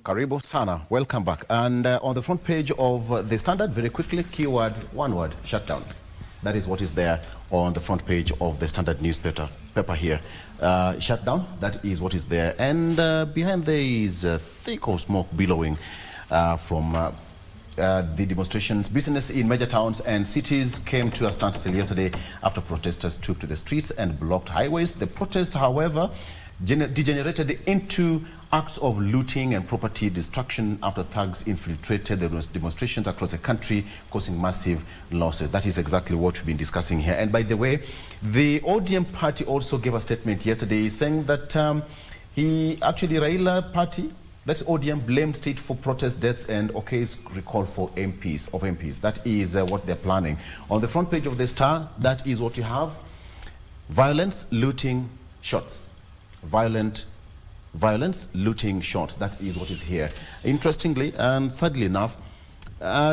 Karibu sana, welcome back. And on the front page of the Standard, very quickly, keyword, one word, shutdown. That is what is there on the front page of the Standard newspaper here. Shutdown, that is what is there. And behind there is a thick of smoke billowing from the demonstrations. Business in major towns and cities came to a standstill yesterday after protesters took to the streets and blocked highways. The protest, however, degenerated into acts of looting and property destruction after thugs infiltrated the demonstrations across the country, causing massive losses. That is exactly what we've been discussing here. And by the way, the ODM party also gave a statement yesterday saying that Raila party, that's ODM, blamed state for protest deaths and Okay's recall for MPs. That is what they're planning. On the front page of the Star, that is what you have. Violence, looting, shots. Violence, looting, shots. That is what is here. Interestingly and sadly enough,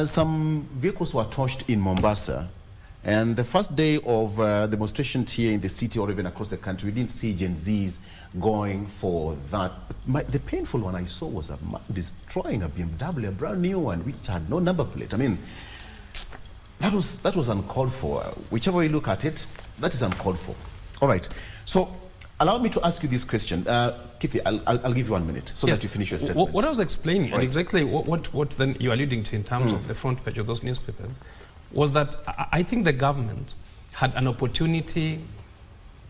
some vehicles were torched in Mombasa. And the first day of demonstrations here in the city or even across the country, we didn't see Gen Zs going for that. The painful one I saw was a man destroying a BMW, a brand new one, which had no number plate. I mean, that was uncalled for. Whichever way you look at it, that is uncalled for. All right. So allow me to ask you this question. Kithi, I'll give you 1 minute so that you finish your statement. What I was explaining, and exactly what then you're alluding to in terms of the front page of those newspapers, was that I think the government had an opportunity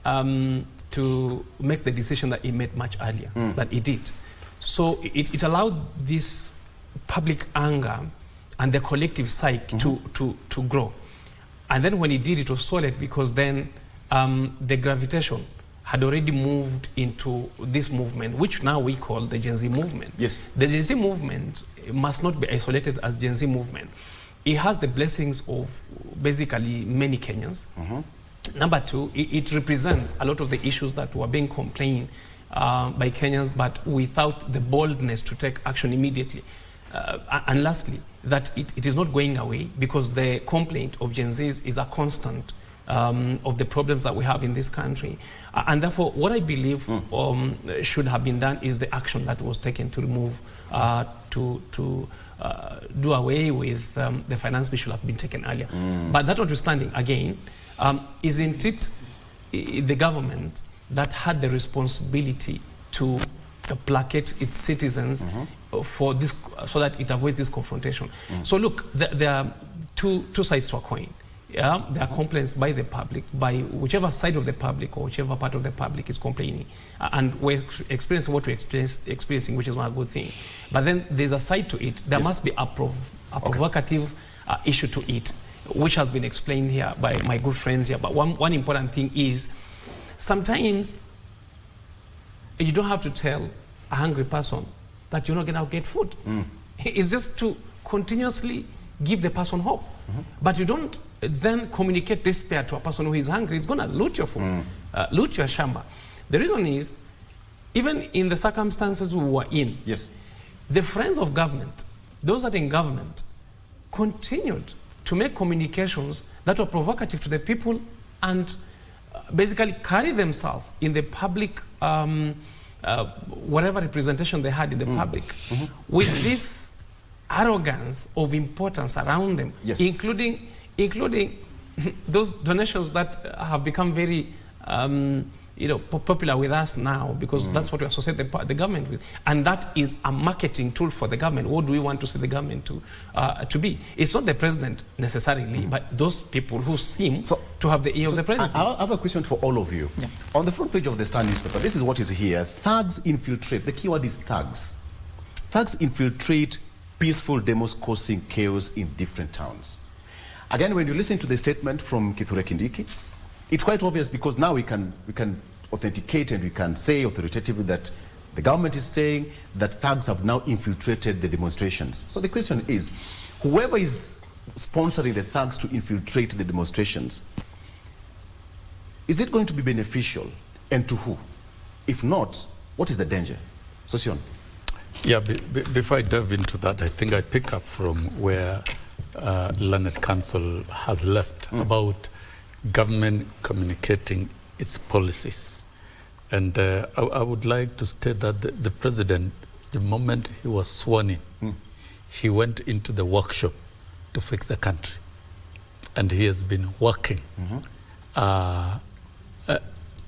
to make the decision that it made much earlier, that it did. So it allowed this public anger and the collective psyche to grow. And then when it did, it was solid because then the gravitation had already moved into this movement, which now we call the Gen Z movement. Yes. The Gen Z movement must not be isolated as Gen Z movement. It has the blessings of basically many Kenyans. Number two, it represents a lot of the issues that were being complained by Kenyans, but without the boldness to take action immediately. And lastly, that it is not going away because the complaint of Gen Zs is a constant of the problems that we have in this country. And therefore, what I believe should have been done is the action that was taken to remove, to do away with the finance bill should have been taken earlier. But that notwithstanding, again, isn't it the government that had the responsibility to placate its citizens for this, so that it avoids this confrontation? So look, there are two sides to a coin. Yeah, there are complaints by the public, by whichever side of the public or whichever part of the public is complaining. And we're experiencing what we're experiencing, which is one good thing. But then there's a side to it. There must be a provocative issue to it, which has been explained here by my good friends here. But one important thing is, sometimes you don't have to tell a hungry person that you're not going to get food. It's just to continuously give the person hope. But you don't then communicate despair to a person who is hungry. He's going to loot your food, loot your shamba. The reason is, even in the circumstances we were in, the friends of government, those that are in government, continued to make communications that were provocative to the people and basically carry themselves in the public, whatever representation they had in the public, with this arrogance of importance around them, including those donations that have become very popular with us now, because that's what we associate the government with, and that is a marketing tool for the government. What do we want to see the government to be? It's not the president necessarily, but those people who seem to have the ear of the president. I have a question for all of you. On the front page of the Star newspaper, this is what is here. Thugs infiltrate. The keyword is thugs. Thugs infiltrate peaceful demos, causing chaos in different towns. Again, when you listen to the statement from Kithure Kindiki, it's quite obvious, because now we can authenticate and we can say authoritatively that the government is saying that thugs have now infiltrated the demonstrations. So the question is, whoever is sponsoring the thugs to infiltrate the demonstrations, is it going to be beneficial, and to who? If not, what is the danger? Sossion. Yeah, before I delve into that, I think I pick up from where Learned Council has left about government communicating its policies. And I would like to state that the president the moment he was sworn in, he went into the workshop to fix the country. And he has been working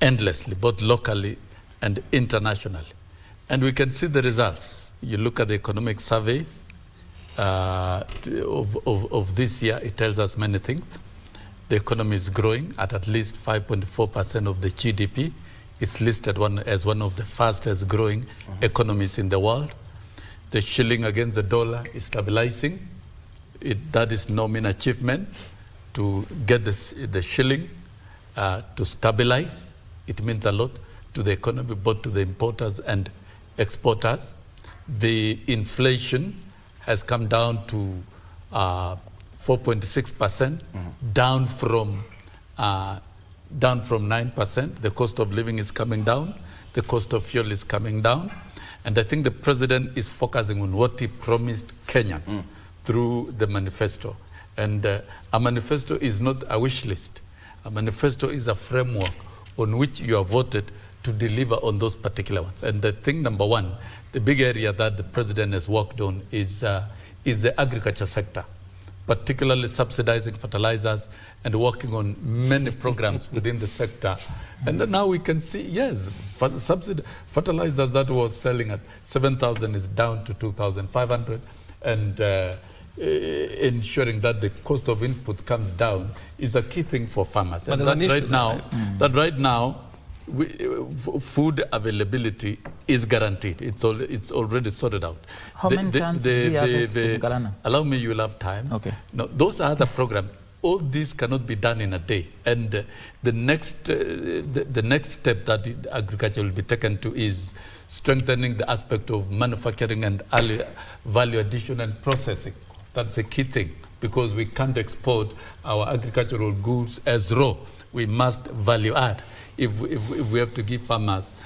endlessly, both locally and internationally. And we can see the results. You look at the economic survey of this year, it tells us many things. The economy is growing at least 5.4% of the GDP. It's listed as one of the fastest growing economies in the world. The shilling against the dollar is stabilizing. That is no mean achievement to get the shilling to stabilize. It means a lot to the economy, both to the importers and exporters. The inflation has come down to 4.6%, down from 9%. The cost of living is coming down. The cost of fuel is coming down. And I think the president is focusing on what he promised Kenyans through the manifesto. And a manifesto is not a wish list. A manifesto is a framework on which you are voted to deliver on those particular ones. And the thing number one, the big area that the president has worked on is the agriculture sector, particularly subsidizing fertilizers and working on many programs within the sector. And now we can see, yes, fertilizers that was selling at 7,000 is down to 2,500, and ensuring that the cost of input comes down is a key thing for farmers. But and that right now, food availability is guaranteed. It's already sorted out. How many tons do we harvest from Galana? Allow me, you will have time. Okay. No, those are the programs. All this cannot be done in a day. And the next step that agriculture will be taken to is strengthening the aspect of manufacturing and value addition and processing. That's a key thing, because we can't export our agricultural goods as raw. We must value add. If we have to give farmers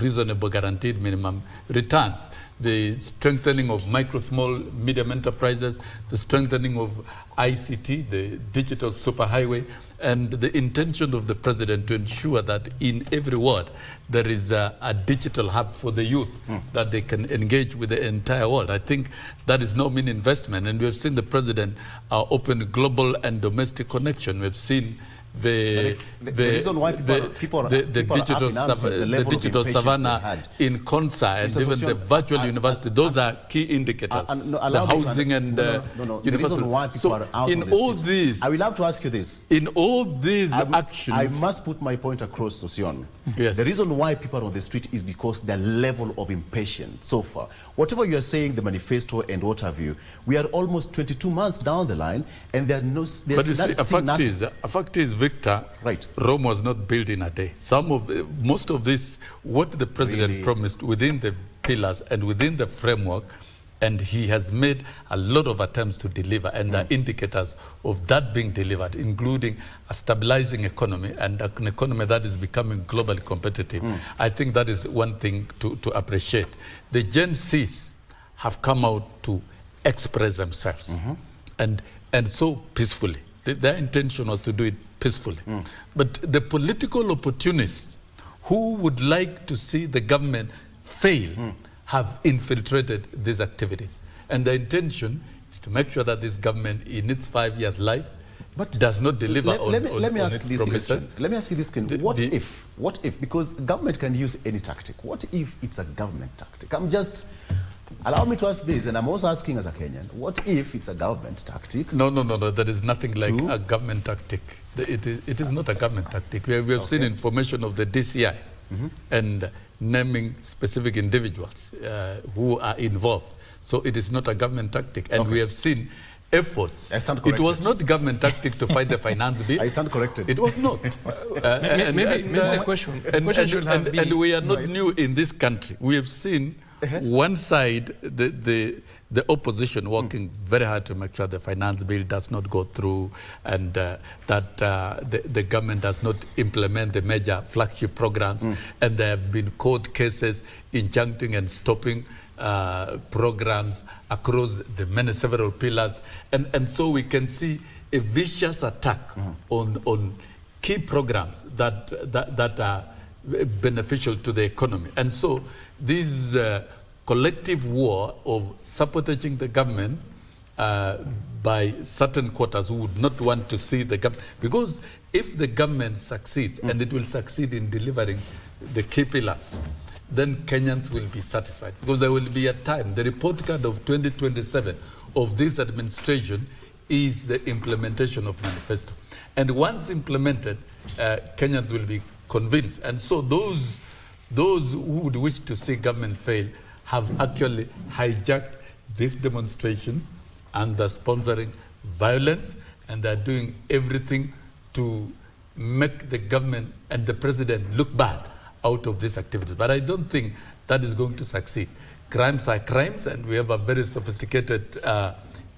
reasonable guaranteed minimum returns, the strengthening of micro, small, medium enterprises, the strengthening of ICT, the digital superhighway, and the intention of the president to ensure that in every ward there is a digital hub for the youth that they can engage with the entire world. I think that is no mean investment, and we have seen the president open global and domestic connection. We've seen the reason why people are the digital savannah in concert, and even the virtual university. Those are key indicators. The housing and the reason why people are out in all this, I will have to ask you this. In all these actions, I must put my point across, Sossion. Yes. The reason why people are on the street is because their level of impatience so far. Whatever you are saying, the manifesto and what have you, we are almost 22 months down the line, and there are no. But you see, a fact is, Victor, right. Rome was not built in a day. Most of this, what the president promised within the pillars and within the framework, and he has made a lot of attempts to deliver, and the indicators of that being delivered, including a stabilizing economy and an economy that is becoming globally competitive. I think that is one thing to appreciate. The Gen Zs have come out to express themselves, and so peacefully. Their intention was to do it peacefully. But the political opportunists who would like to see the government fail have infiltrated these activities. And the intention is to make sure that this government, in its 5 years' life, does not deliver on its promises. Let me ask you this, what if, because government can use any tactic, what if it's a government tactic? Allow me to ask this, and I'm also asking as a Kenyan, what if it's a government tactic? No, there is nothing like a government tactic. It is not a government tactic. We have seen information of the DCI and naming specific individuals who are involved. So it is not a government tactic. And we have seen efforts. I stand corrected. It was not government tactic to fight the finance bill. I stand corrected. It was not. Maybe the question should have been... And we are not new in this country. We have seen one side, the opposition working very hard to make sure the finance bill does not go through, and that the government does not implement the major flagship programs, and there have been court cases injuncting and stopping programs across the several pillars, and so we can see a vicious attack on key programs that are beneficial to the economy. And so these collective war of sabotaging the government by certain quarters who would not want to see the government. Because if the government succeeds, and it will succeed in delivering the key pillars, then Kenyans will be satisfied. Because there will be a time, the report card of 2027 of this administration is the implementation of manifesto. And once implemented, Kenyans will be convinced. And so those who would wish to see government fail have actually hijacked these demonstrations and are sponsoring violence, and they're doing everything to make the government and the president look bad out of these activities. But I don't think that is going to succeed. Crimes are crimes, and we have a very sophisticated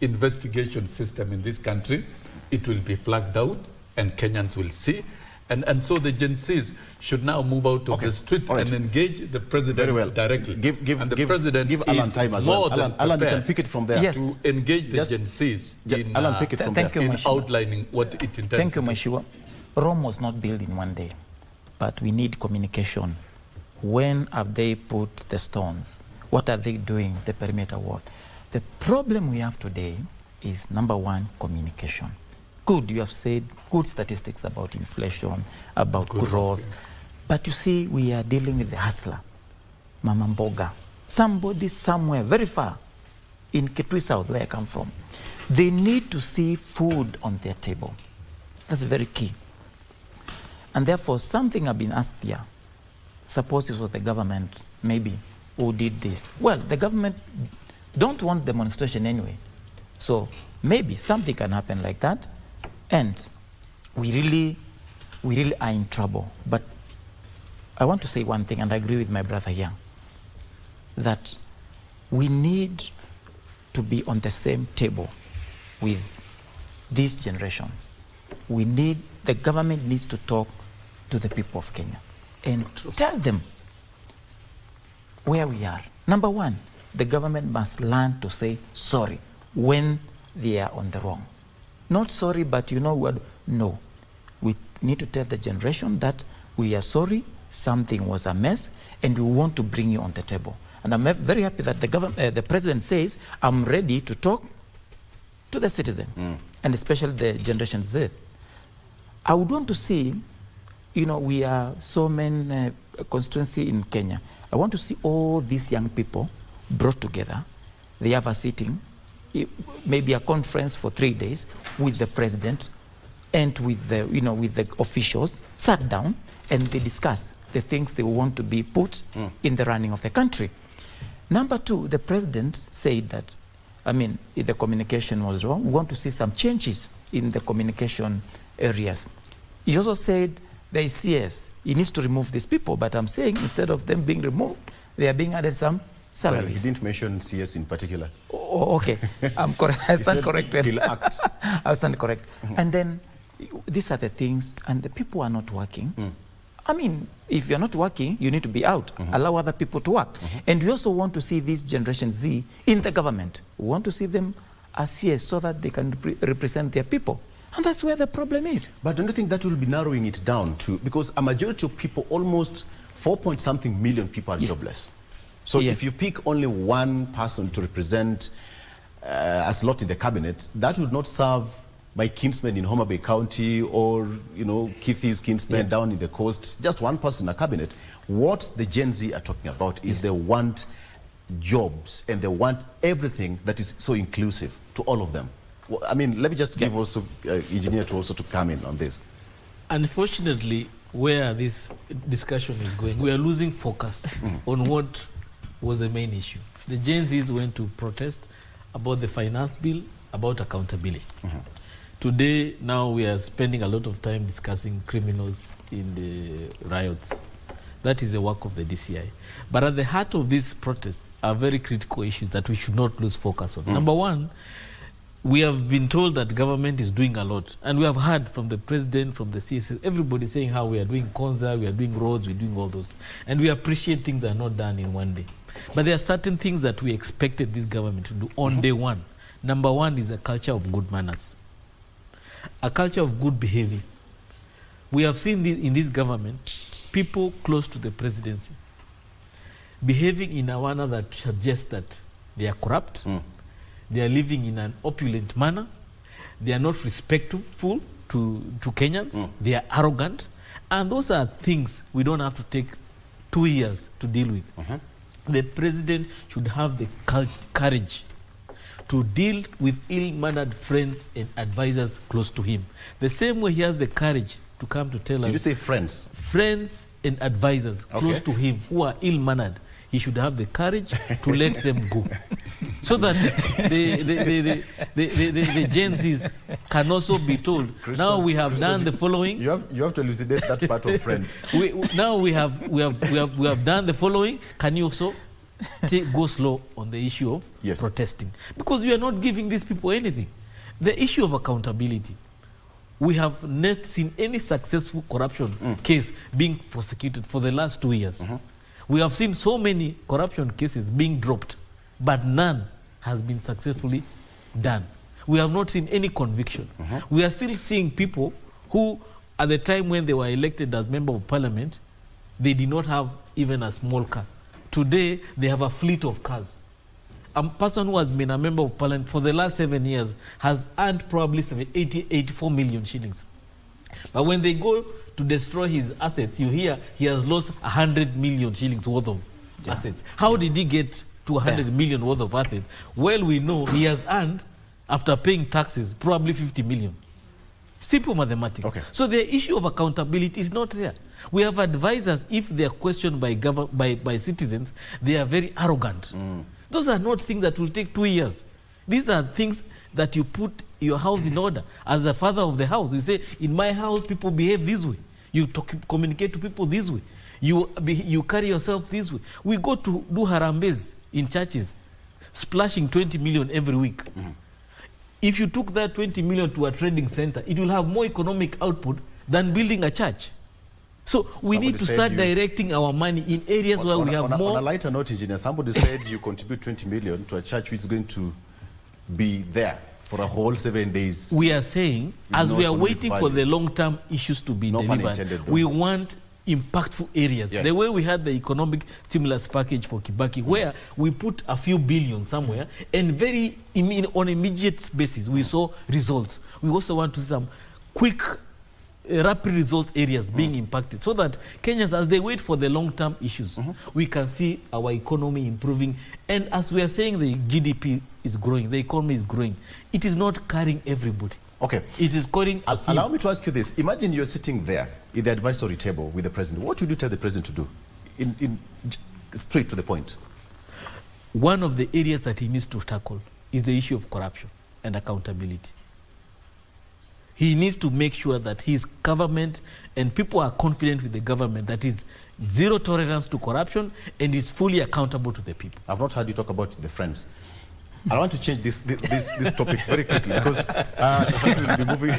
investigation system in this country. It will be flagged out, and Kenyans will see. And so the Gen Zs should now move out of the street and engage the president directly. Give Allan time as well. Allan, you can pick it from there. Yes. To engage the Gen Zs in, Allan, pick it from there. In outlining what it intends. Thank you, Mheshimiwa. Rome was not built in one day, but we need communication. When have they put the stones? What are they doing, the perimeter wall? The problem we have today is, number one, communication. Good, you have said good statistics about inflation, about growth. But you see, we are dealing with the hustler, Mama Mboga. Somebody somewhere very far in Kitui South, where I come from. They need to see food on their table. That's very key. And therefore, something I've been asked here. Suppose it was the government, maybe, who did this. Well, the government don't want demonstration anyway. So maybe something can happen like that. And we really are in trouble. But I want to say one thing, and I agree with my brother here, that we need to be on the same table with this generation. The government needs to talk to the people of Kenya and tell them where we are. Number one, the government must learn to say sorry when they are on the wrong. Not sorry, but you know what? No. We need to tell the generation that we are sorry, something was a mess, and we want to bring you on the table. And I'm very happy that the president says, I'm ready to talk to the citizen, and especially the Generation Z. I would want to see, we are so many constituency in Kenya. I want to see all these young people brought together. They have a sitting, maybe a conference for 3 days with the president and with the officials, sat down, and they discuss the things they want to be put in the running of the country. Number two, the president said that, the communication was wrong. We want to see some changes in the communication areas. He also said the CS, he needs to remove these people, but I'm saying instead of them being removed, they are being added some salaries. Well, he didn't mention CS in particular. Oh, okay. I'm correct. I stand corrected. I stand correct. And then these are the things, and the people are not working. If you're not working, you need to be out. Allow other people to work. And we also want to see this Generation Z in the government. We want to see them as CS so that they can represent their people. And that's where the problem is. But don't you think that will be narrowing it down to, because a majority of people, almost 4-point-something million people are jobless. So if you pick only one person to represent a slot in the cabinet, that would not serve my kinsmen in Homa Bay County or, Kithi's kinsmen down in the coast. Just one person in a cabinet. What the Gen Z are talking about is they want jobs and they want everything that is so inclusive to all of them. Well, let me just give also engineer to come in on this. Unfortunately, where this discussion is going, we are losing focus on what was the main issue. The Gen Zs went to protest about the finance bill, about accountability. Today, now we are spending a lot of time discussing criminals in the riots. That is the work of the DCI. But at the heart of this protest are very critical issues that we should not lose focus on. Number one, we have been told that government is doing a lot. And we have heard from the president, from the CSS, everybody saying how we are doing Konza, we are doing roads, we are doing all those. And we appreciate things that are not done in one day. But there are certain things that we expected this government to do on day one. Number one is a culture of good manners, a culture of good behavior. We have seen this in this government, people close to the presidency, behaving in a manner that suggests that they are corrupt, they are living in an opulent manner, they are not respectful to Kenyans, they are arrogant, and those are things we don't have to take 2 years to deal with. The president should have the courage to deal with ill-mannered friends and advisors close to him. The same way he has the courage to come to tell us... Did you say friends? Friends and advisors close to him who are ill-mannered. He should have the courage to let them go. So that the Gen Zs can also be told, Crispus, now we have done the following. You have to elucidate that part of friends. Now we have done the following. Can you also go slow on the issue of protesting? Because we are not giving these people anything. The issue of accountability. We have not seen any successful corruption case being prosecuted for the last 2 years. We have seen so many corruption cases being dropped, but none has been successfully done. We have not seen any conviction. We are still seeing people who, at the time when they were elected as member of parliament, they did not have even a small car. Today, they have a fleet of cars. A person who has been a member of parliament for the last 7 years has earned probably 84 million shillings. But when they go to destroy his assets, you hear he has lost 100 million shillings worth of assets. How did he get to 100 million worth of assets? Well, we know he has earned, after paying taxes, probably 50 million. Simple mathematics. So the issue of accountability is not there. We have advisors, if they are questioned by citizens, they are very arrogant. Those are not things that will take 2 years. These are things that you put your house in order. As a father of the house, you say, in my house, people behave this way. You communicate to people this way. You carry yourself this way. We go to do harambes in churches, splashing 20 million every week. If you took that 20 million to a trading center, it will have more economic output than building a church. So we need to start directing our money in areas where we have more... On a lighter note, engineer, somebody said you contribute 20 million to a church which is going to be there for a whole 7 days. We are saying, as we are waiting for the long-term issues to be delivered, we want impactful areas. The way we had the economic stimulus package for Kibaki, where we put a few billion somewhere, and on immediate basis, we saw results. We also want to see some quick, rapid result areas being impacted, so that Kenyans, as they wait for the long-term issues, we can see our economy improving. And as we are saying, the GDP is growing, the economy is growing. It is not carrying everybody. It is carrying a few. Allow me to ask you this. Imagine you're sitting there in the advisory table with the president. What would you tell the president to do? Straight to the point. One of the areas that he needs to tackle is the issue of corruption and accountability. He needs to make sure that his government and people are confident with the government that is zero tolerance to corruption and is fully accountable to the people. I've not heard you talk about the friends. I want to change this topic very quickly because we'll be moving.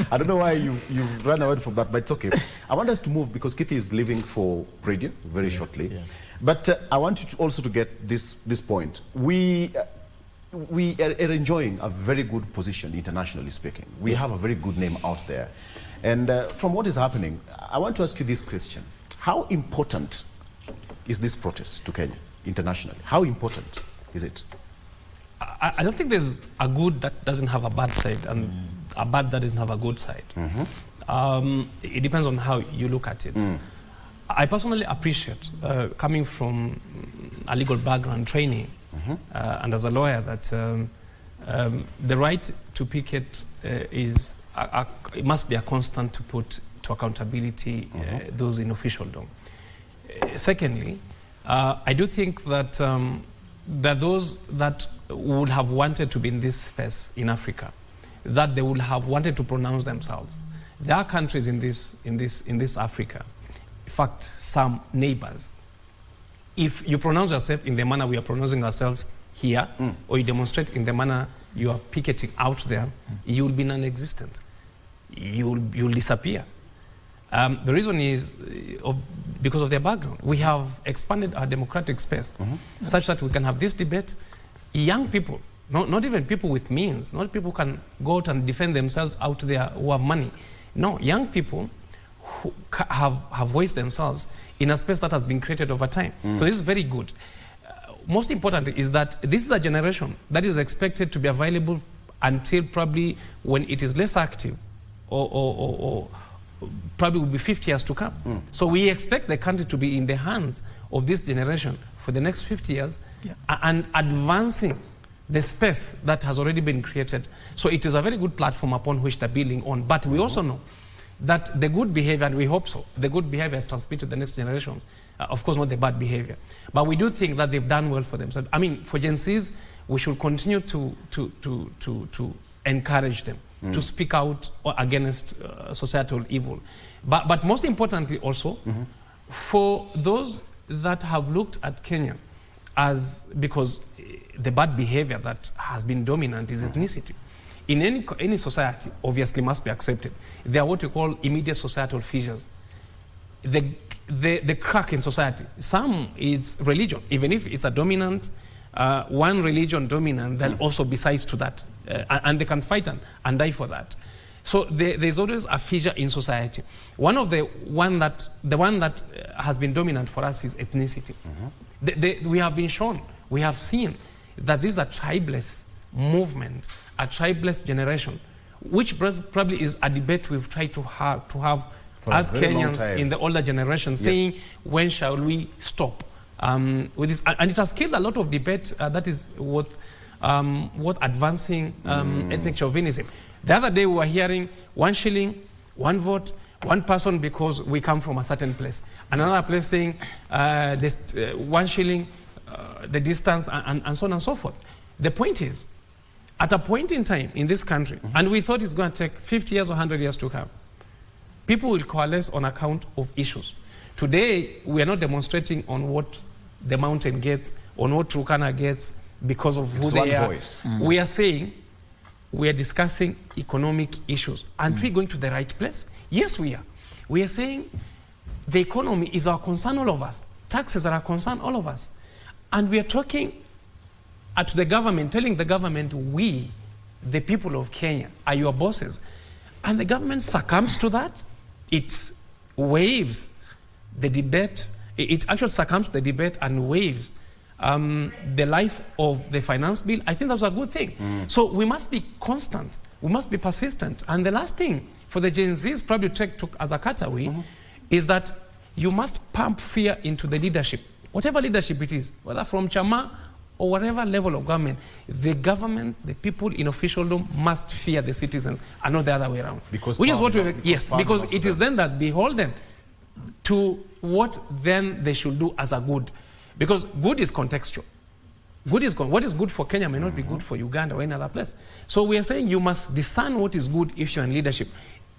I don't know why you ran away from that, but it's okay. I want us to move because Kitty is leaving for radio very shortly. But I want you also to get this point. We are enjoying a very good position internationally speaking. We have a very good name out there. And from what is happening, I want to ask you this question. How important is this protest to Kenya internationally? How important is it? I don't think there's a good that doesn't have a bad side and a bad that doesn't have a good side. It depends on how you look at it. I personally appreciate, coming from a legal background training and as a lawyer, that the right to picket it must be a constant to put to accountability those in officialdom. Secondly, I do think that that those that would have wanted to be in this space in Africa, that they would have wanted to pronounce themselves. There are countries in this Africa, in fact, some neighbors. If you pronounce yourself in the manner we are pronouncing ourselves here, or you demonstrate in the manner you are picketing out there, you will be non-existent. You will disappear. The reason is because of their background. We have expanded our democratic space such that we can have this debate. Young people, not even people with means, not people who can go out and defend themselves out there who have money. No, young people who have voiced themselves in a space that has been created over time. So this is very good. Most important is that this is a generation that is expected to be available until probably when it is less active or probably will be 50 years to come. So we expect the country to be in the hands of this generation for the next 50 years and advancing the space that has already been created. So it is a very good platform upon which they're building on. But we also know that the good behavior, and we hope so, the good behavior is transmitted to the next generations. Of course, not the bad behavior. But we do think that they've done well for themselves. I mean, for Gen Zs, we should continue to encourage them to speak out against societal evil. But most importantly also, for those that have looked at Kenya as, because the bad behavior that has been dominant is ethnicity. In any society, obviously must be accepted. There are what we call immediate societal fissures. The crack in society. Some is religion. Even if it's a dominant, one religion dominant, there'll also be sides to that. And they can fight and die for that. So there's always a fissure in society. The one that has been dominant for us is ethnicity. We have been shown, we have seen that this is a tribeless movement, a tribeless generation, which probably is a debate we've tried to have as Kenyans in the older generation, saying, when shall we stop with this? And it has killed a lot of debate. That is what advancing ethnic chauvinism. The other day we were hearing 1 shilling, 1 vote, 1 person because we come from a certain place. Another place saying 1 shilling, the distance, and so on and so forth. The point is, at a point in time in this country, and we thought it's going to take 50 years or 100 years to come, people will coalesce on account of issues. Today, we are not demonstrating on what the mountain gets, on what Turkana gets, because of who they are. We are saying, we are discussing economic issues. Aren't we going to the right place? Yes, we are. We are saying the economy is our concern, all of us. Taxes are our concern, all of us. And we are talking at the government, telling the government, we, the people of Kenya, are your bosses. And the government succumbs to that. It waives the debate. It actually succumbs to the debate and waives the life of the finance bill. I think that's a good thing. So we must be constant. We must be persistent. And the last thing for the Gen Zs probably took as a cutaway is that you must pump fear into the leadership, whatever leadership it is, whether from Chama or whatever level of government. The government, the people in officialdom must fear the citizens and not the other way around. Because it is then that beholden to what then they should do as a good. Because good is contextual. What is good for Kenya may not be good for Uganda or any other place. So we are saying you must discern what is good if you're in leadership.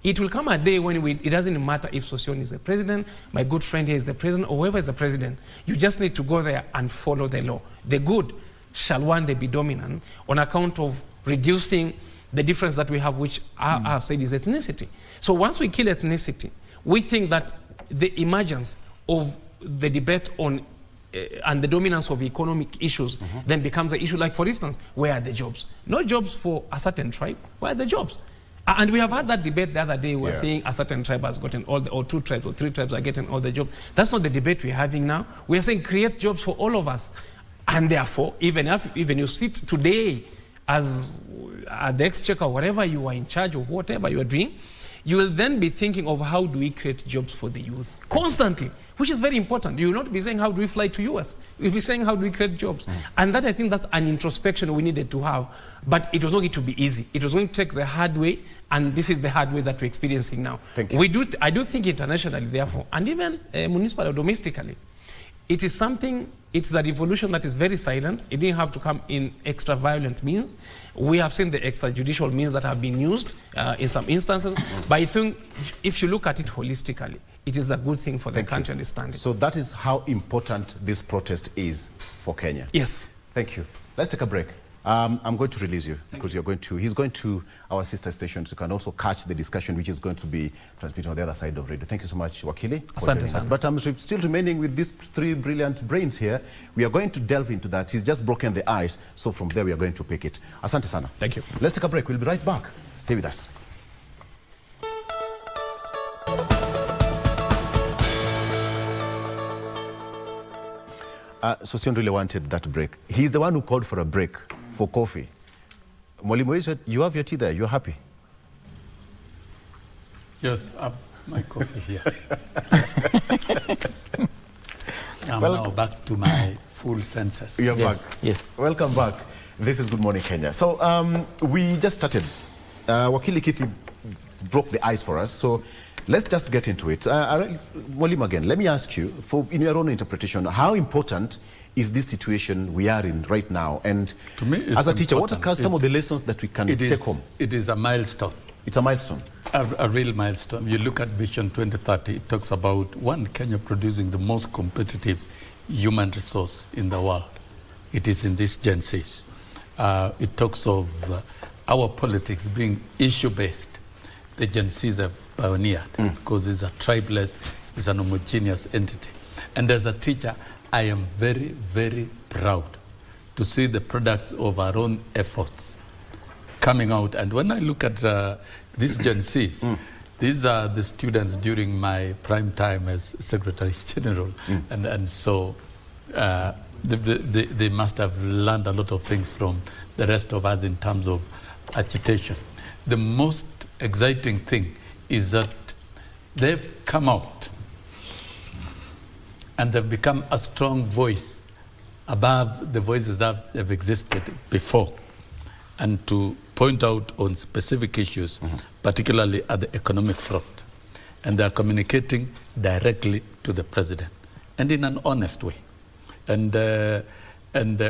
It will come a day when it doesn't matter if Sossion is the president, my good friend here is the president, or whoever is the president. You just need to go there and follow the law. The good shall one day be dominant on account of reducing the difference that we have, which I have said is ethnicity. So once we kill ethnicity, we think that the emergence of the debate on and the dominance of economic issues then becomes an issue. Like, for instance, where are the jobs? No jobs for a certain tribe. Where are the jobs? And we have had that debate the other day. We were saying a certain tribe has gotten all the, or 2 tribes or 3 tribes are getting all the jobs. That's not the debate we're having now. We are saying create jobs for all of us. And therefore, even you sit today as at the exchequer, whatever you are in charge of, whatever you are doing, you will then be thinking of how do we create jobs for the youth constantly, which is very important. You will not be saying how do we fly to US. You'll be saying how do we create jobs. And that, I think that's an introspection we needed to have. But it was not going to be easy. It was going to take the hard way, and this is the hard way that we're experiencing now. Thank you. I do think internationally, therefore, and even municipally or domestically, it is something, it's a revolution that is very silent. It didn't have to come in extra violent means. We have seen the extrajudicial means that have been used in some instances. But I think if you look at it holistically, it is a good thing for the country and the standing. So that is how important this protest is for Kenya. Yes. Thank you. Let's take a break. I'm going to release you because he's going to our sister stations. You can also catch the discussion which is going to be transmitted on the other side of radio. Thank you so much, Wakili. Asante sana. But I'm still remaining with these 3 brilliant brains here. We are going to delve into that. He's just broken the ice. So from there, we are going to pick it. Asante sana. Thank you. Let's take a break. We'll be right back. Stay with us. Sossion really wanted that break. He's the one who called for a break for coffee. Mwalimu, you have your tea there. You're happy? Yes, I have my coffee here. I'm now back to my full senses. You're Yes, back. yes. Welcome back. This is Good Morning Kenya. So we just started. Wakili Kithi broke the ice for us. So let's just get into it. Mwalimu, again, let me ask you, in your own interpretation, how important is this situation we are in right now? And To me, it's as a teacher, what important. are some of the lessons that we can take home? It is a milestone. It's a milestone. A real milestone. You look at Vision 2030, it talks about Kenya producing the most competitive human resource in the world. It is in these Gen Zs. It talks of our politics being issue-based. The Gen Zs have pioneered because it's a tribeless, it's an homogeneous entity. And as a teacher, I am very, very proud to see the products of our own efforts coming out. And when I look at these Gen Zs, these are the students during my prime time as Secretary General. And so they must have learned a lot of things from the rest of us in terms of agitation. The most exciting thing is that they've come out and they've become a strong voice above the voices that have existed before, and to point out on specific issues, particularly at the economic front. And they are communicating directly to the president, and in an honest way. And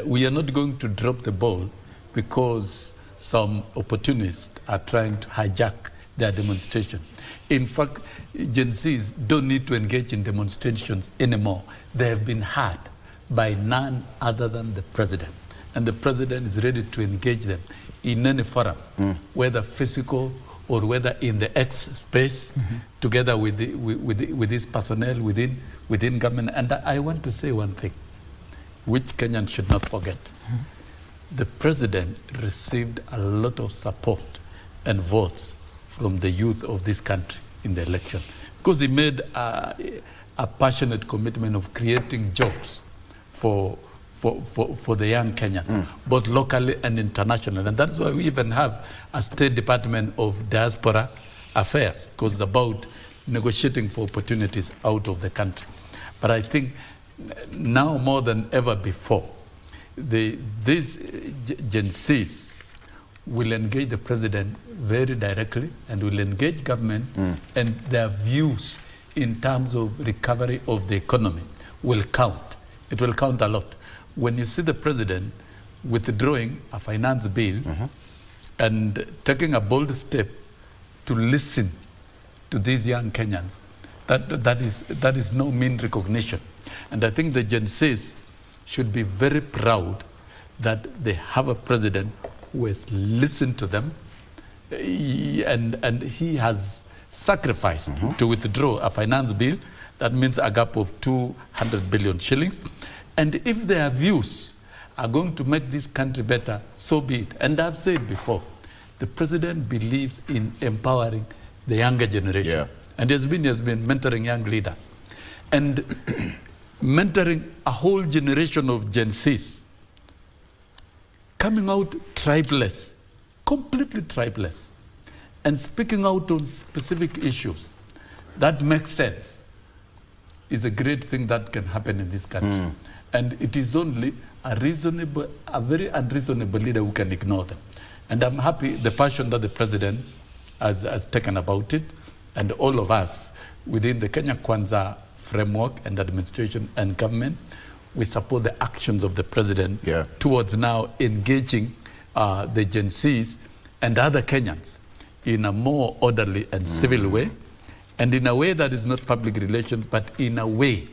we are not going to drop the ball because some opportunists are trying to hijack their demonstration. In fact, Gen Zs don't need to engage in demonstrations anymore. They have been heard by none other than the president. And the president is ready to engage them in any forum, whether physical or whether in the X space, together with his personnel within government. And I want to say one thing, which Kenyans should not forget. The president received a lot of support and votes from the youth of this country in the election, because he made a passionate commitment of creating jobs for the young Kenyans, both locally and internationally. And that's why we even have a State Department of Diaspora Affairs, because it's about negotiating for opportunities out of the country. But I think now more than ever before, these Gen Zs will engage the president very directly and will engage government, and their views in terms of recovery of the economy will count. It will count a lot. When you see the president withdrawing a finance bill and taking a bold step to listen to these young Kenyans, that is no mean recognition. And I think the Gen Zs should be very proud that they have a president who has listened to them, and he has sacrificed to withdraw a finance bill. That means a gap of 200 billion shillings. And if their views are going to make this country better, so be it. And I've said before, the president believes in empowering the younger generation. And he has been mentoring young leaders. And mentoring a whole generation of Gen Zs, coming out tribeless, completely tribeless, and speaking out on specific issues that makes sense, is a great thing that can happen in this country. And it is only a very unreasonable leader who can ignore them. And I'm happy the passion that the president has taken about it, and all of us within the Kenya Kwanza framework and administration and government, we support the actions of the president towards now engaging the Gen Zs and other Kenyans in a more orderly and civil way, and in a way that is not public relations, but in a way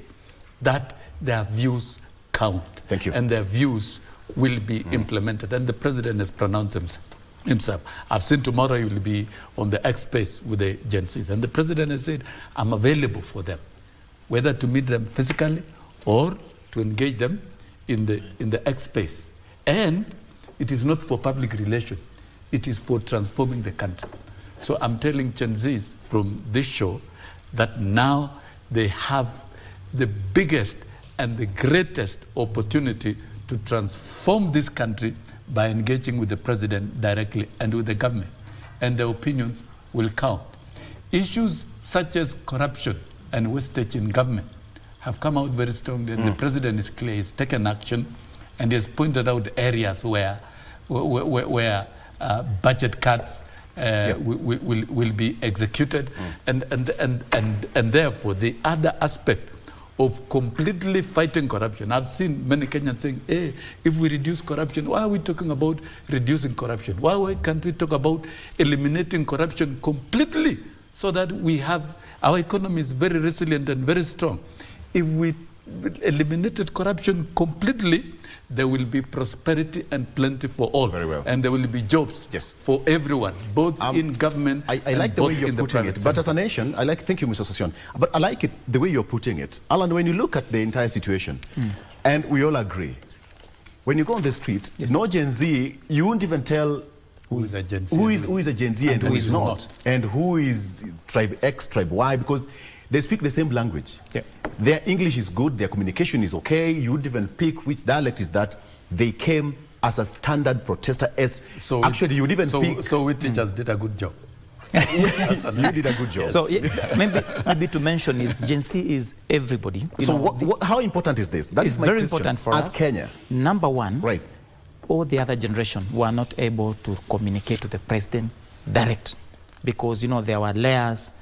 that their views count. Thank you. And their views will be implemented. And the president has pronounced himself. I've seen tomorrow he will be on the X space with the Gen Zs. And the president has said, I'm available for them, whether to meet them physically or to engage them in the X space. And it is not for public relations. It is for transforming the country. So I'm telling Gen Zs from this show that now they have the biggest and the greatest opportunity to transform this country by engaging with the president directly and with the government, and their opinions will count. Issues such as corruption and wastage in government have come out very strongly, and the president is clear. He's taken action, and he has pointed out areas where budget cuts will be executed, and therefore the other aspect of completely fighting corruption. I've seen many Kenyans saying, hey, if we reduce corruption, why are we talking about reducing corruption? Why can't we talk about eliminating corruption completely so that we have, our economy is very resilient and very strong? If we eliminated corruption completely, there will be prosperity and plenty for all. Very well. And there will be jobs for everyone, both in government I like the way you're putting it. But as a nation, thank you, Mr. Sossion, but I like it the way you're putting it. Allan, when you look at the entire situation, and we all agree, when you go on the street, no Gen Z, you won't even tell who is a Gen Z, who is a Gen Z and who is not, and who is tribe X, tribe Y, because they speak the same language. Yeah. Their English is good, their communication is okay. You would even pick which dialect is that. They came as a standard protester. Actually, you would even pick. So we teachers did a good job. You did a good job. So maybe to mention is Gen Z is everybody. How important is this? That is very important for us. As Kenya. Number one, right. All the other generation were not able to communicate to the president direct, because there were layers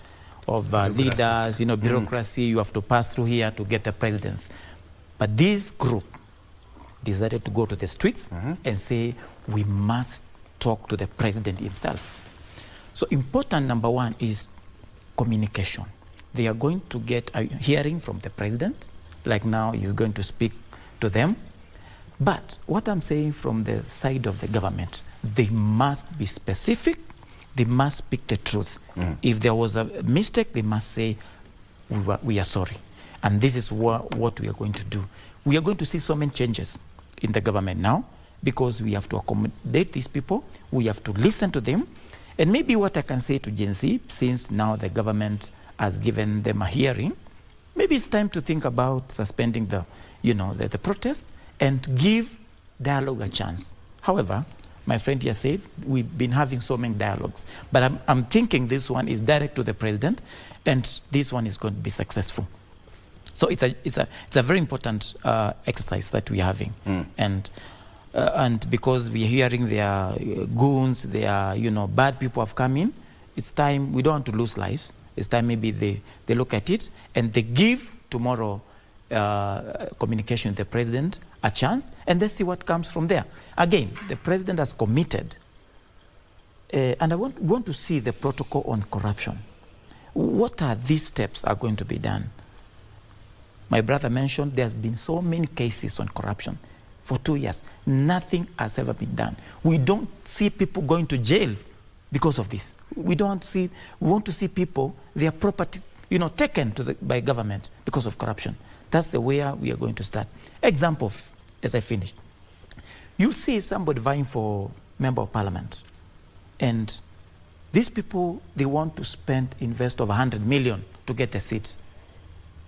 of leaders, bureaucracy. You have to pass through here to get the presidents. But this group decided to go to the streets and say, we must talk to the president himself. So important number one is communication. They are going to get a hearing from the president, like now he's going to speak to them. But what I'm saying from the side of the government, they must be specific, they must speak the truth. If there was a mistake, they must say, we are sorry. And this is what we are going to do. We are going to see so many changes in the government now, because we have to accommodate these people, we have to listen to them. And maybe what I can say to Gen Z, since now the government has given them a hearing, maybe it's time to think about suspending the protest and give dialogue a chance. However, my friend here said, we've been having so many dialogues, but I'm thinking this one is direct to the president, and this one is going to be successful. So it's a very important exercise that we're having, and because we're hearing their goons, their bad people have come in, it's time. We don't want to lose lives. It's time maybe they look at it and they give tomorrow communication with the president a chance, and let's see what comes from there. Again, the president has committed, and I want to see the protocol on corruption. What are these steps are going to be done? My brother mentioned there's been so many cases on corruption for 2 years. Nothing has ever been done. We don't see people going to jail because of this. We want to see people, their property, taken by government because of corruption. That's the way we are going to start. Example, as I finish. You see somebody vying for member of parliament, and these people, they want to invest over 100 million to get a seat.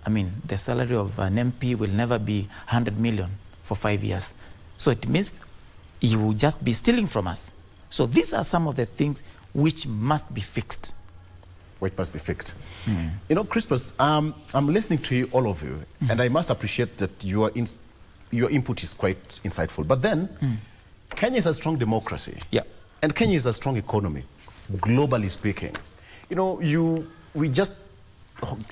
I mean, the salary of an MP will never be 100 million for 5 years. So it means you will just be stealing from us. So these are some of the things which must be fixed. Which must be fixed. Crispus, I'm listening to you, all of you, and I must appreciate that your input is quite insightful. But then, Kenya is a strong democracy. Yeah. And Kenya is a strong economy, globally speaking. We just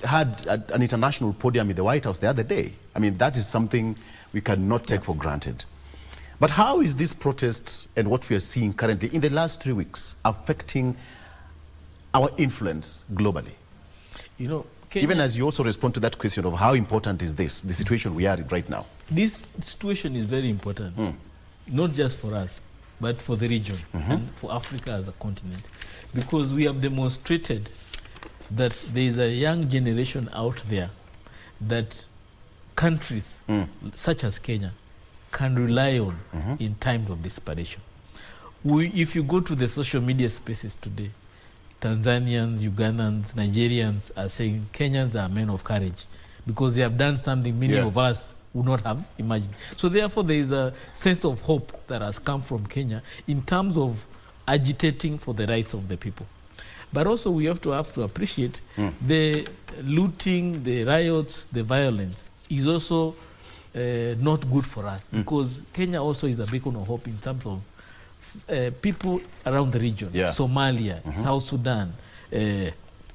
had an international podium in the White House the other day. I mean, that is something we cannot take for granted. But how is this protest and what we are seeing currently in the last 3 weeks affecting our influence globally? Kenya, even as you also respond to that question of how important is this, the situation we are in right now? This situation is very important, not just for us, but for the region and for Africa as a continent, because we have demonstrated that there is a young generation out there that countries such as Kenya can rely on in times of desperation. If you go to the social media spaces today, Tanzanians, Ugandans, Nigerians are saying Kenyans are men of courage because they have done something many of us would not have imagined. So therefore, there is a sense of hope that has come from Kenya in terms of agitating for the rights of the people. But also we have to appreciate the looting, the riots, the violence is also not good for us, because Kenya also is a beacon of hope in terms of people around the region, Somalia, South Sudan,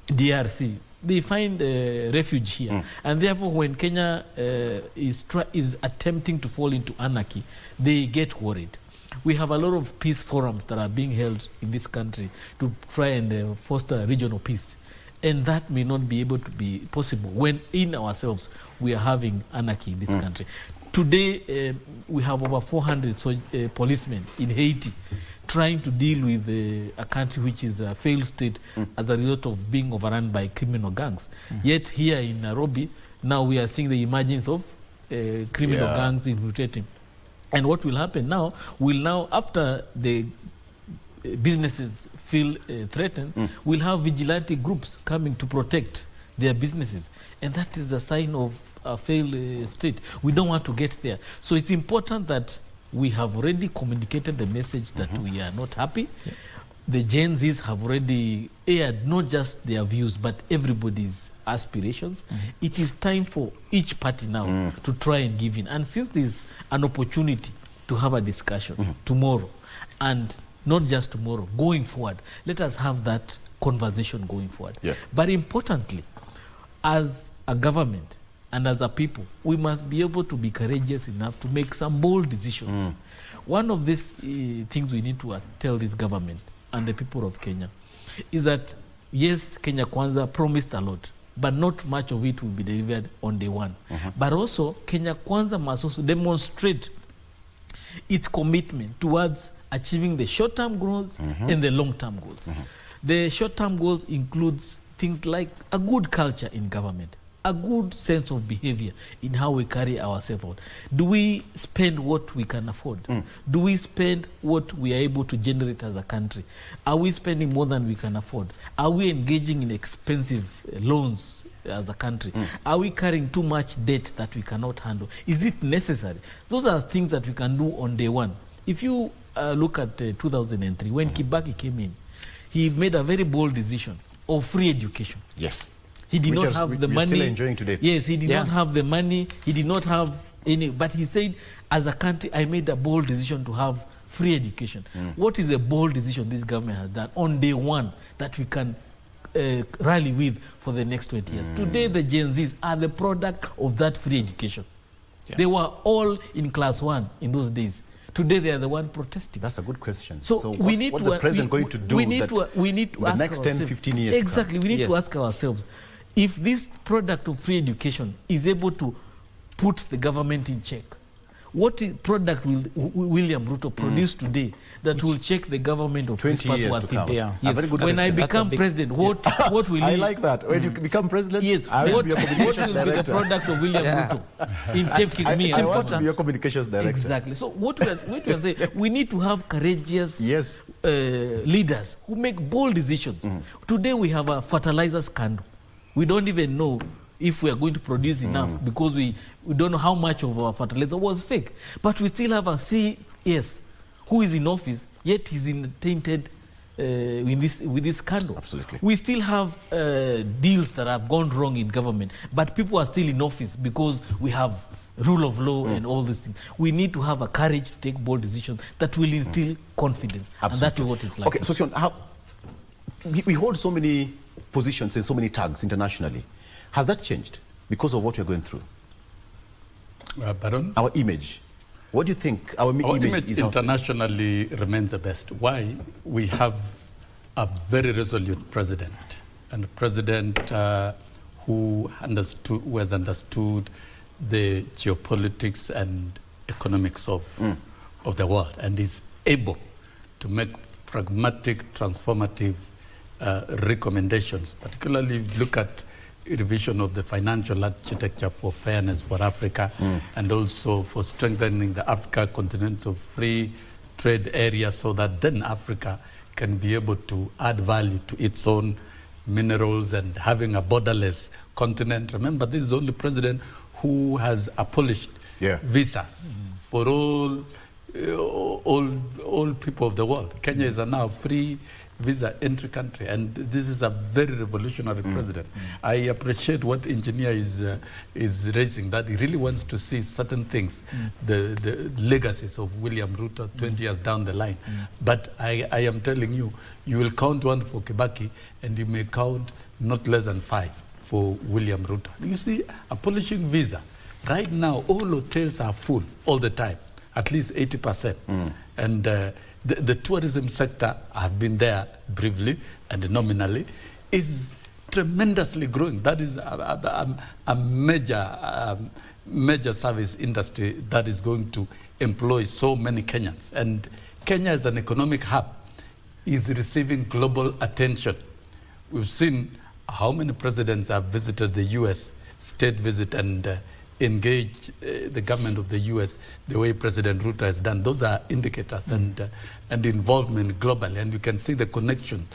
DRC. They find refuge here, and therefore when Kenya is attempting to fall into anarchy, they get worried. We have a lot of peace forums that are being held in this country to try and foster regional peace, and that may not be able to be possible when in ourselves we are having anarchy in this country. Today we have over 400 policemen in Haiti trying to deal with a country which is a failed state as a result of being overrun by criminal gangs. Yet here in Nairobi, now we are seeing the emergence of criminal gangs infiltrating. And what will happen now, after the businesses feel threatened, we'll have vigilante groups coming to protect their businesses. And that is a sign of a failed state. We don't want to get there. So it's important that we have already communicated the message that we are not happy. The Gen Zs have already aired not just their views, but everybody's aspirations. It is time for each party now to try and give in. And since there's an opportunity to have a discussion tomorrow, and not just tomorrow, going forward, let us have that conversation going forward. But importantly, as a government and as a people, we must be able to be courageous enough to make some bold decisions. One of these things we need to tell this government and the people of Kenya is that, yes, Kenya Kwanza promised a lot, but not much of it will be delivered on day one. But also, Kenya Kwanza must also demonstrate its commitment towards achieving the short-term goals and the long-term goals. The short-term goals includes things like a good culture in government, a good sense of behavior in how we carry ourselves out. Do we spend what we can afford? Do we spend what we are able to generate as a country? Are we spending more than we can afford? Are we engaging in expensive loans as a country? Are we carrying too much debt that we cannot handle? Is it necessary? Those are things that we can do on day one. If you look at 2003, when Kibaki came in, he made a very bold decision of free education. Yes. He did not have the money. Still enjoying today. Yes, he did not have the money. He did not have any. But he said, as a country, I made a bold decision to have free education. What is a bold decision this government has done on day one that we can rally with for the next 20 years? Today, the Gen Zs are the product of that free education. They were all in class 1 in those days. Today they are the one protesting. That's a good question. So what's the president going to do we need to the next 10, 15 years? Exactly. We need to ask ourselves, if this product of free education is able to put the government in check, what product will William Ruto produce today that will check the government of 20 years to come? Yes. Very good When I become president, what will I like that. When you become president, I will be a what communications will be the director. product of William Ruto in checking me? I want to be a communications director. Exactly. So what we are saying, we need to have courageous leaders who make bold decisions. Today we have a fertilizer scandal. We don't even know if we are going to produce enough because we don't know how much of our fertilizer was fake. But we still have a CS who is in office, yet he's tainted with this scandal. Absolutely. We still have deals that have gone wrong in government, but people are still in office because we have rule of law and all these things. We need to have a courage to take bold decisions that will instill confidence. Absolutely. And that's what it's like. Okay, Sossion, we hold so many positions and so many tags internationally. Has that changed because of what we're going through? Baron? Our image. What do you think our image is? Internationally remains the best. Why? We have a very resolute president, and a president who has understood the geopolitics and economics of the world, and is able to make pragmatic, transformative recommendations, particularly look at revision of the financial architecture for fairness for Africa and also for strengthening the Africa continental free trade area so that then Africa can be able to add value to its own minerals and having a borderless continent. Remember, this is the only president who has abolished visas for all people of the world. Kenya is a now free visa entry country, and this is a very revolutionary president. I appreciate what engineer is raising, that he really wants to see certain things, the legacies of William Ruto 20 years down the line. But I am telling you, you will count one for Kibaki, and you may count not less than 5 for William Ruto. You see, abolishing visa. Right now, all hotels are full all the time, at least 80%. And the tourism sector, I've been there briefly and nominally, is tremendously growing. That is a major service industry that is going to employ so many Kenyans. And Kenya as an economic hub is receiving global attention. We've seen how many presidents have visited the U.S. state visit and engage the government of the U.S. the way President Ruto has done. Those are indicators and involvement globally, and you can see the connection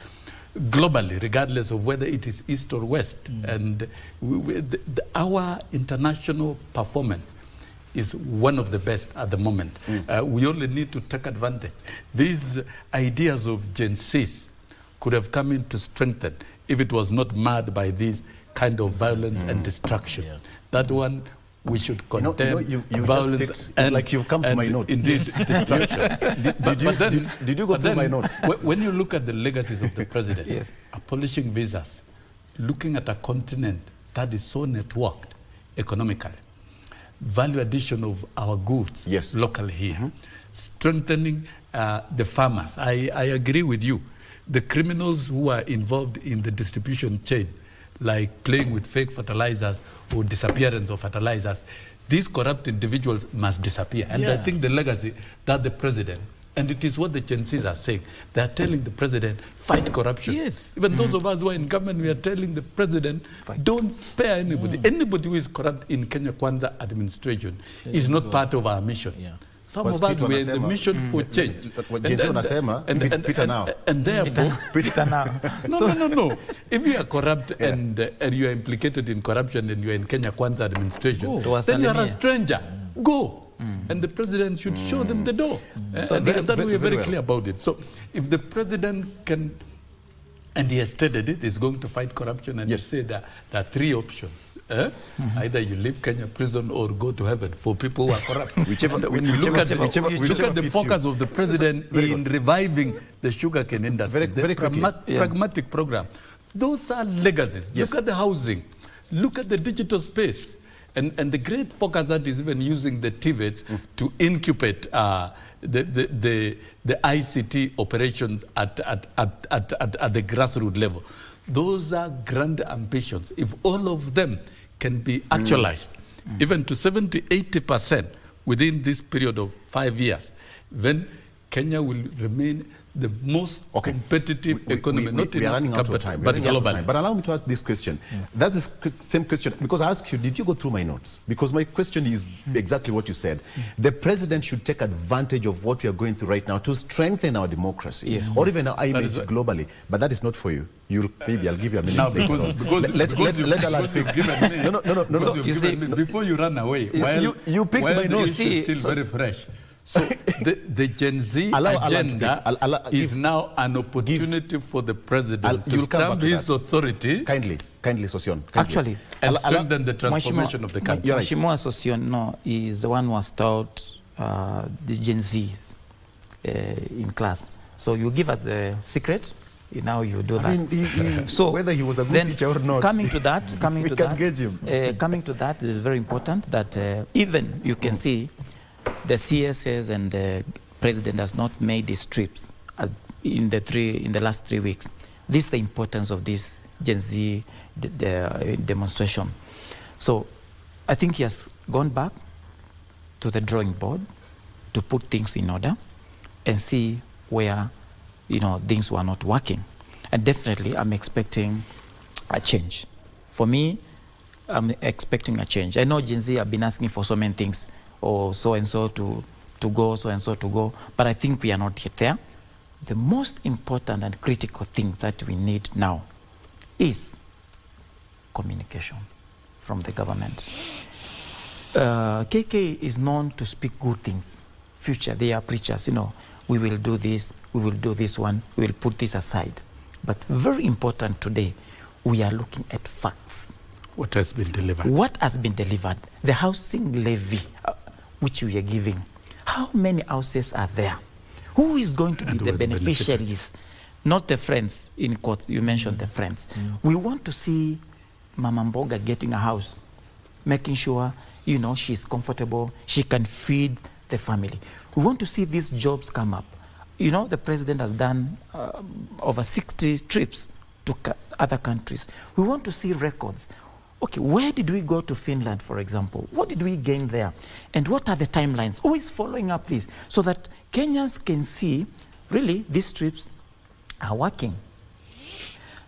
globally, regardless of whether it is east or west. And our international performance is one of the best at the moment. We only need to take advantage. These ideas of Gen Zs could have come in to strengthen if it was not marred by this kind of violence and destruction. That one, we should condemn you violence and like you've come to my notes. Indeed, destruction. Did you go through my notes? When you look at the legacies of the president, abolishing visas, looking at a continent that is so networked economically, value addition of our goods locally here, strengthening the farmers. I agree with you. The criminals who are involved in the distribution chain, like playing with fake fertilizers or disappearance of fertilizers, these corrupt individuals must disappear. And I think the legacy that the president, and it is what the Gen Zs are saying, they are telling the president, fight corruption. Even those of us who are in government, we are telling the president, don't spare anybody. Anybody who is corrupt in Kenya Kwanza administration is not part of our mission. Some of us were in the mission for change. And therefore, no. If you are corrupt and you are implicated in corruption and you are in Kenya Kwanza administration, then you are a stranger. Go. And the president should show them the door. So that we are very clear about it. So if the president can, and he has stated it, he's going to fight corruption, and he said that there are 3 options. Either you leave Kenya prison or go to heaven for people who are corrupt. When you look at the focus of the president in reviving the sugarcane industry, the pragmatic program, those are legacies. Look at the housing. Look at the digital space. And the great focus that is even using the TVETs to incubate the ICT operations at the grassroots level. Those are grand ambitions. If all of them can be actualized, even to 70-80% within this period of 5 years, then Kenya will remain the most competitive economy, not in Africa, but globally. But allow me to ask this question. That's the same question, because I asked you, did you go through my notes? Because my question is exactly what you said. The president should take advantage of what we are going through right now to strengthen our democracy, or even our image globally. But that is not for you. Maybe I'll give you a minute later. Let Allan pick. No. So you see, before you run away, you picked my notes. The issue is still very fresh. So the Gen Z agenda is now an opportunity for the president to stamp his authority. Kindly, Sossion. Actually, and strengthen the transformation of the country. Mheshimiwa Sossion is the one who has taught the Gen Zs in class. So you give us the secret. Now you do that. I mean, so whether he was a good teacher or not, coming to that, gauge him. Coming to that, it is very important that even you can see the CSS and the president has not made these trips in the last 3 weeks. This is the importance of this Gen Z demonstration. So I think he has gone back to the drawing board to put things in order and see where things were not working. And definitely I'm expecting a change. For me, I'm expecting a change. I know Gen Z have been asking for so many things, or so and so to go, so and so to go, but I think we are not yet there. The most important and critical thing that we need now is communication from the government. KK is known to speak good things. Future, they are preachers, you know, we will do this, we will do this one, we will put this aside. But very important today, we are looking at facts. What has been delivered? What has been delivered? The housing levy, which we are giving. How many houses are there? Who is going to be the beneficiaries? Not the friends, in quotes, you mentioned the friends. We want to see Mama Mboga getting a house, making sure, you know, she's comfortable, she can feed the family. We want to see these jobs come up. You know, the president has done over 60 trips to other countries. We want to see records. Okay, where did we go to Finland, for example? What did we gain there? And what are the timelines? Who is following up this? So that Kenyans can see, really, these trips are working.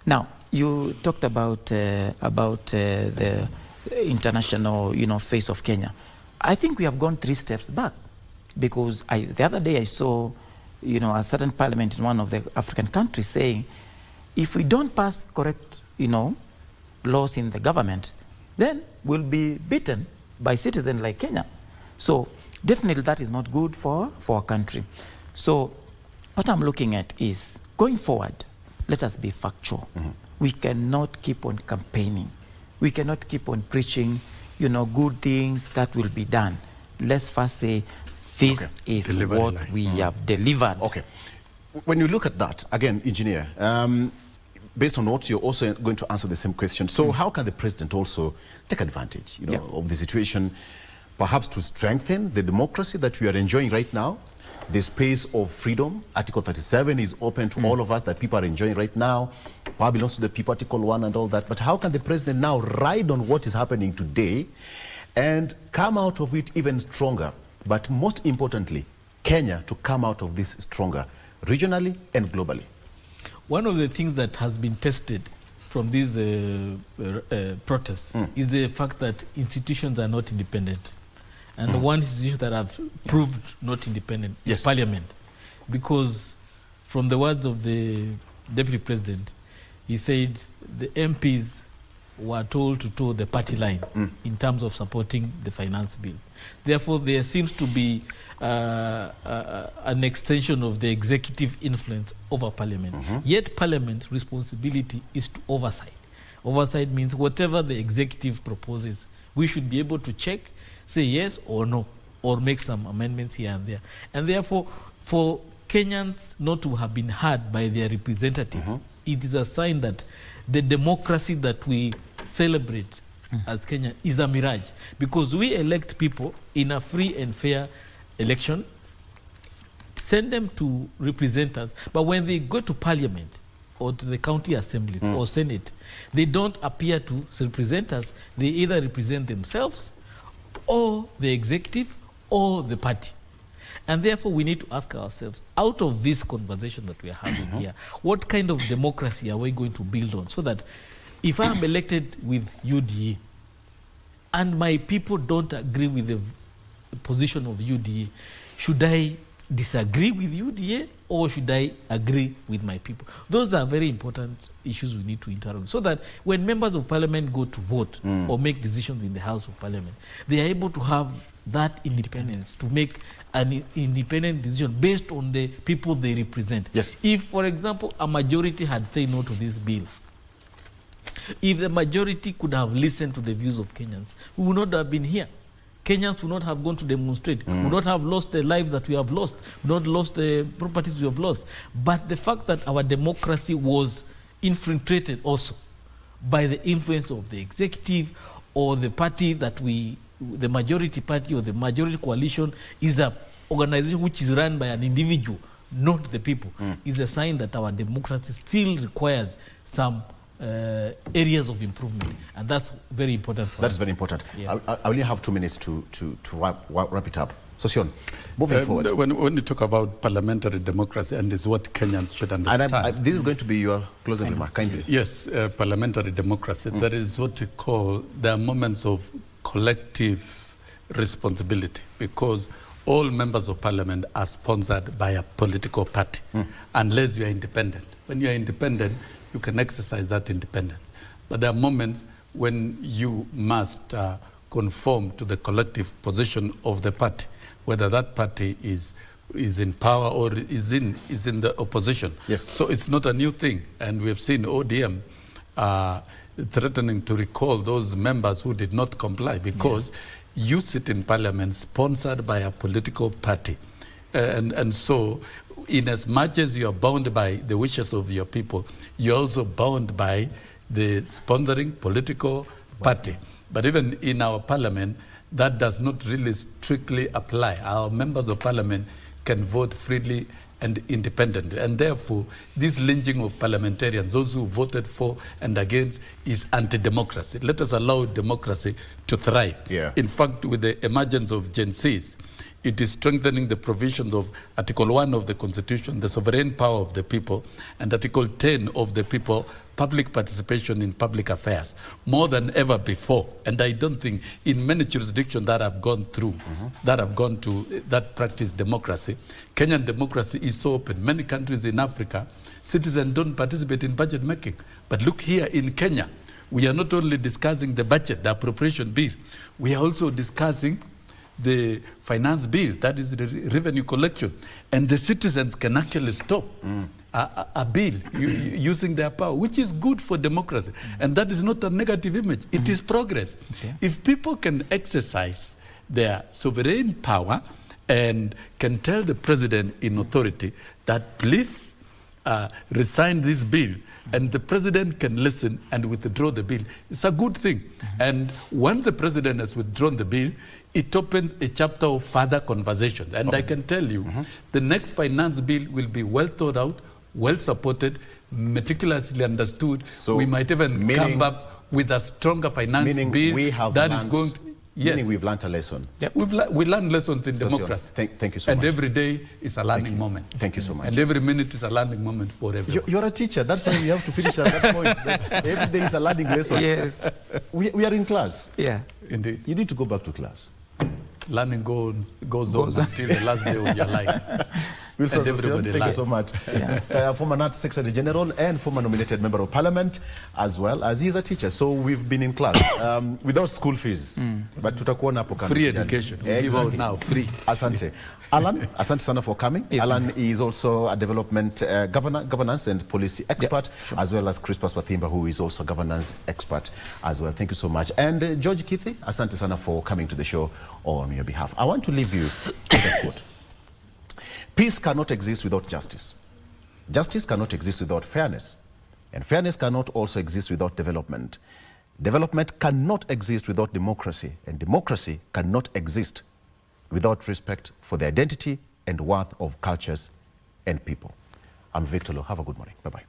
Now, you talked about the international, you know, face of Kenya. I think we have gone 3 steps back, because the other day I saw, you know, a certain parliament in one of the African countries saying, if we don't pass correct, you know, laws in the government, then we'll be beaten by citizens like Kenya. So definitely that is not good for our country. So what I'm looking at is, going forward, let us be factual. We cannot keep on campaigning. We cannot keep on preaching, you know, good things that will be done. Let's first say, this is what we have delivered. Okay. When you look at that, again, engineer, based on what you're also going to answer the same question. So how can the president also take advantage, you know, of the situation, perhaps to strengthen the democracy that we are enjoying right now, the space of freedom? Article 37 is open to all of us, that people are enjoying right now. Power belongs to the people, Article 1 and all that. But how can the president now ride on what is happening today and come out of it even stronger? But most importantly, Kenya to come out of this stronger, regionally and globally. One of the things that has been tested from these protests is the fact that institutions are not independent. And one institution that have proved not independent is Parliament. Because from the words of the Deputy President, he said the MPs were told to toe the party line in terms of supporting the finance bill. Therefore, there seems to be an extension of the executive influence over Parliament. Yet Parliament's responsibility is to oversight. Oversight means whatever the executive proposes, we should be able to check, say yes or no, or make some amendments here and there. And therefore, for Kenyans not to have been heard by their representatives, it is a sign that the democracy that we celebrate as Kenya is a mirage, because we elect people in a free and fair election, send them to represent us, but when they go to Parliament or to the county assemblies or Senate, they don't appear to represent us. They either represent themselves or the executive or the party. And therefore, we need to ask ourselves, out of this conversation that we are having here, what kind of democracy are we going to build on? So that if I am elected with UDA and my people don't agree with the position of UDA, should I disagree with UDA or should I agree with my people? Those are very important issues we need to interrogate, so that when members of Parliament go to vote or make decisions in the House of Parliament, they are able to have that independence to make an independent decision based on the people they represent. Yes. If, for example, a majority had said no to this bill, if the majority could have listened to the views of Kenyans, we would not have been here. Kenyans would not have gone to demonstrate. We would not have lost the lives that we have lost. We would not lost the properties we have lost. But the fact that our democracy was infiltrated also by the influence of the executive or the party that the majority party or the majority coalition is an organization which is run by an individual, not the people, is a sign that our democracy still requires some areas of improvement, and that's very important for us. That's very important. Yeah. I only have 2 minutes to wrap it up. Sossion, moving forward. When you talk about parliamentary democracy, and is what Kenyans should understand. And this is going to be your closing remark, kindly. Yes, parliamentary democracy. There is what we call, there are moments of collective responsibility, because all members of parliament are sponsored by a political party, unless you are independent. When you are independent, you can exercise that independence. But there are moments when you must conform to the collective position of the party, whether that party is in power or is in the opposition. Yes. So it's not a new thing, and we have seen ODM threatening to recall those members who did not comply because you sit in parliament sponsored by a political party, and so in as much as you are bound by the wishes of your people, you're also bound by the sponsoring political party. But even in our parliament, that does not really strictly apply. Our members of parliament can vote freely and independently. And therefore, this lynching of parliamentarians, those who voted for and against, is anti-democracy. Let us allow democracy to thrive. Yeah. In fact, with the emergence of Gen Zs, it is strengthening the provisions of Article 1 of the Constitution, the sovereign power of the people, and Article 10 of the people, public participation in public affairs, more than ever before. And I don't think in many jurisdictions that have gone through, that have gone to that practice democracy, Kenyan democracy is so open. Many countries in Africa, citizens don't participate in budget making. But look here in Kenya, we are not only discussing the budget, the appropriation bill, we are also discussing the finance bill, that is the revenue collection, and the citizens can actually stop a bill using their power, which is good for democracy. And that is not a negative image, it is progress. Okay. If people can exercise their sovereign power and can tell the president in authority that please resign this bill, and the president can listen and withdraw the bill, it's a good thing. And once the president has withdrawn the bill, it opens a chapter of further conversations. And I can tell you, the next finance bill will be well thought out, well supported, meticulously understood. So we might even come up with a stronger finance bill we have that learned, is going to... Yes. Meaning we've learned a lesson. Yep. We learn lessons in Sossion, democracy. Thank you so and much. And every day is a learning moment. Thank you so much. And every minute is a learning moment for everyone. You're a teacher. That's why we have to finish at that point. Every day is a learning lesson. Yes. We are in class. Yeah. Indeed. You need to go back to class. Learning goes on until the last day of your life. Wilson And Sossion, everybody thank you lies. so much. Former NAT Secretary General and former nominated Member of Parliament, as well as he's a teacher. So we've been in class without school fees. But tutakuona hapo kando. Free education. We give out now, free. Asante. Allan, asante sana for coming. Allan is also a development governance and policy expert, as well as Crispus Wathimba, who is also a governance expert as well. Thank you so much. And George Kithome, asante sana for coming to the show on your behalf. I want to leave you with a quote. Peace cannot exist without justice. Justice cannot exist without fairness. And fairness cannot also exist without development. Development cannot exist without democracy. And democracy cannot exist without respect for the identity and worth of cultures and people. I'm Victor Oloo. Have a good morning. Bye-bye.